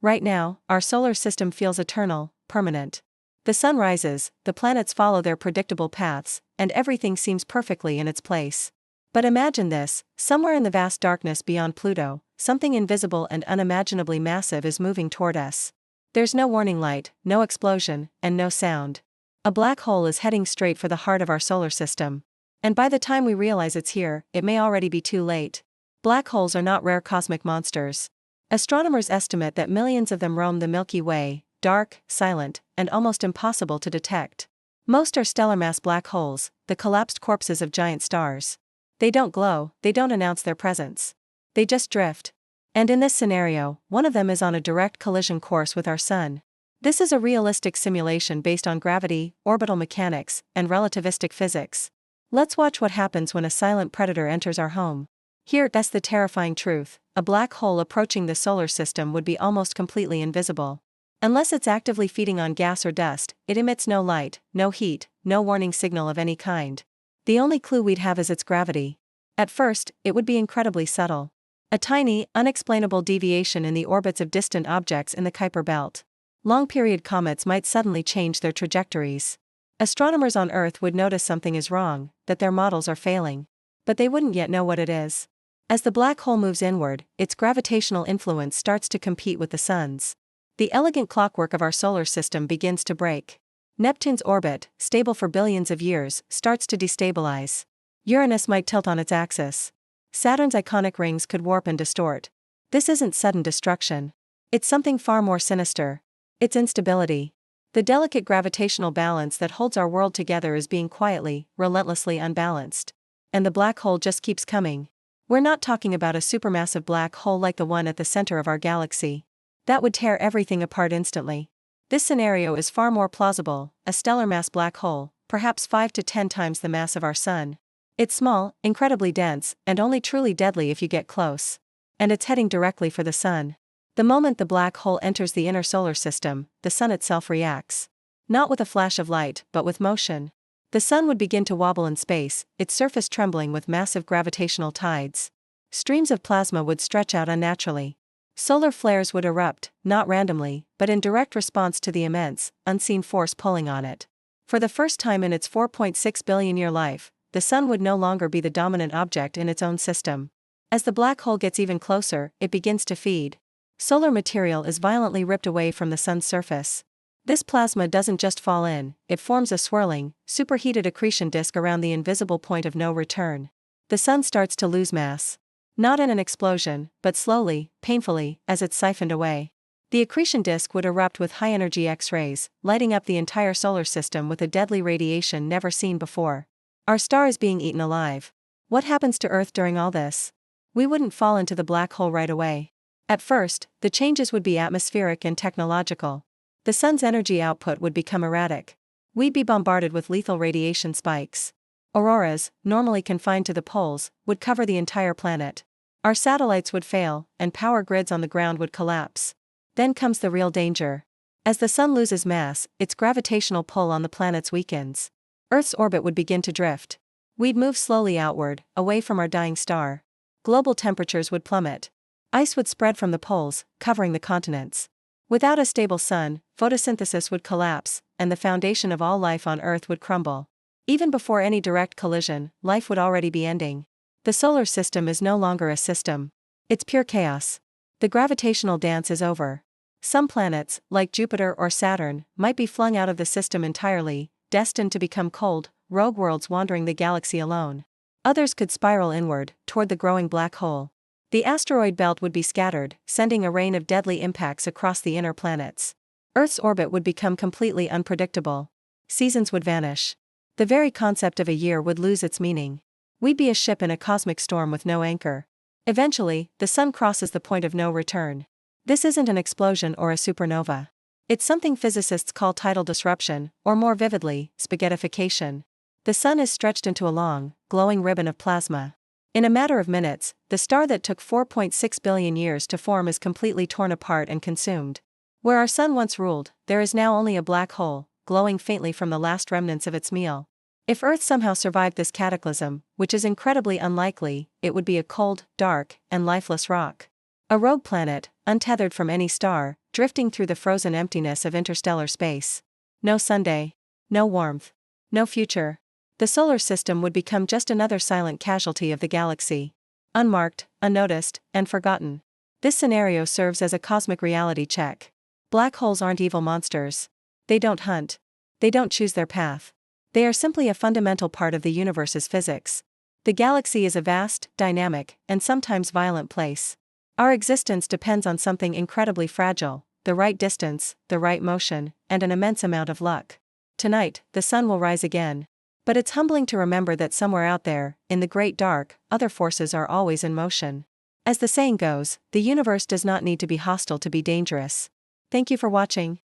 Right now, our solar system feels eternal, permanent. The sun rises, the planets follow their predictable paths, and everything seems perfectly in its place. But imagine this: somewhere in the vast darkness beyond Pluto, something invisible and unimaginably massive is moving toward us. There's no warning light, no explosion, and no sound. A black hole is heading straight for the heart of our solar system. And by the time we realize it's here, it may already be too late. Black holes are not rare cosmic monsters. Astronomers estimate that millions of them roam the Milky Way, dark, silent, and almost impossible to detect. Most are stellar mass black holes, the collapsed corpses of giant stars. They don't glow, they don't announce their presence. They just drift. And in this scenario, one of them is on a direct collision course with our Sun. This is a realistic simulation based on gravity, orbital mechanics, and relativistic physics. Let's watch what happens when a silent predator enters our home. That's the terrifying truth: a black hole approaching the solar system would be almost completely invisible. Unless it's actively feeding on gas or dust, it emits no light, no heat, no warning signal of any kind. The only clue we'd have is its gravity. At first, it would be incredibly subtle. A tiny, unexplainable deviation in the orbits of distant objects in the Kuiper belt. Long-period comets might suddenly change their trajectories. Astronomers on Earth would notice something is wrong, that their models are failing. But they wouldn't yet know what it is. As the black hole moves inward, its gravitational influence starts to compete with the Sun's. The elegant clockwork of our solar system begins to break. Neptune's orbit, stable for billions of years, starts to destabilize. Uranus might tilt on its axis. Saturn's iconic rings could warp and distort. This isn't sudden destruction. It's something far more sinister. It's instability. The delicate gravitational balance that holds our world together is being quietly, relentlessly unbalanced. And the black hole just keeps coming. We're not talking about a supermassive black hole like the one at the center of our galaxy. That would tear everything apart instantly. This scenario is far more plausible: a stellar mass black hole, perhaps 5 to 10 times the mass of our Sun. It's small, incredibly dense, and only truly deadly if you get close. And it's heading directly for the Sun. The moment the black hole enters the inner solar system, the Sun itself reacts. Not with a flash of light, but with motion. The Sun would begin to wobble in space, its surface trembling with massive gravitational tides. Streams of plasma would stretch out unnaturally. Solar flares would erupt, not randomly, but in direct response to the immense, unseen force pulling on it. For the first time in its 4.6 billion-year life, the Sun would no longer be the dominant object in its own system. As the black hole gets even closer, it begins to feed. Solar material is violently ripped away from the Sun's surface. This plasma doesn't just fall in, it forms a swirling, superheated accretion disk around the invisible point of no return. The Sun starts to lose mass. Not in an explosion, but slowly, painfully, as it's siphoned away. The accretion disk would erupt with high-energy X-rays, lighting up the entire solar system with a deadly radiation never seen before. Our star is being eaten alive. What happens to Earth during all this? We wouldn't fall into the black hole right away. At first, the changes would be atmospheric and technological. The Sun's energy output would become erratic. We'd be bombarded with lethal radiation spikes. Auroras, normally confined to the poles, would cover the entire planet. Our satellites would fail, and power grids on the ground would collapse. Then comes the real danger. As the Sun loses mass, its gravitational pull on the planets weakens. Earth's orbit would begin to drift. We'd move slowly outward, away from our dying star. Global temperatures would plummet. Ice would spread from the poles, covering the continents. Without a stable Sun, photosynthesis would collapse, and the foundation of all life on Earth would crumble. Even before any direct collision, life would already be ending. The solar system is no longer a system. It's pure chaos. The gravitational dance is over. Some planets, like Jupiter or Saturn, might be flung out of the system entirely, destined to become cold, rogue worlds wandering the galaxy alone. Others could spiral inward, toward the growing black hole. The asteroid belt would be scattered, sending a rain of deadly impacts across the inner planets. Earth's orbit would become completely unpredictable. Seasons would vanish. The very concept of a year would lose its meaning. We'd be a ship in a cosmic storm with no anchor. Eventually, the Sun crosses the point of no return. This isn't an explosion or a supernova. It's something physicists call tidal disruption, or more vividly, spaghettification. The Sun is stretched into a long, glowing ribbon of plasma. In a matter of minutes, the star that took 4.6 billion years to form is completely torn apart and consumed. Where our Sun once ruled, there is now only a black hole, glowing faintly from the last remnants of its meal. If Earth somehow survived this cataclysm, which is incredibly unlikely, it would be a cold, dark, and lifeless rock. A rogue planet, untethered from any star, drifting through the frozen emptiness of interstellar space. No Sunday. No warmth. No future. The solar system would become just another silent casualty of the galaxy. Unmarked, unnoticed, and forgotten. This scenario serves as a cosmic reality check. Black holes aren't evil monsters. They don't hunt. They don't choose their path. They are simply a fundamental part of the universe's physics. The galaxy is a vast, dynamic, and sometimes violent place. Our existence depends on something incredibly fragile: the right distance, the right motion, and an immense amount of luck. Tonight, the sun will rise again. But it's humbling to remember that somewhere out there, in the great dark, other forces are always in motion. As the saying goes, the universe does not need to be hostile to be dangerous. Thank you for watching.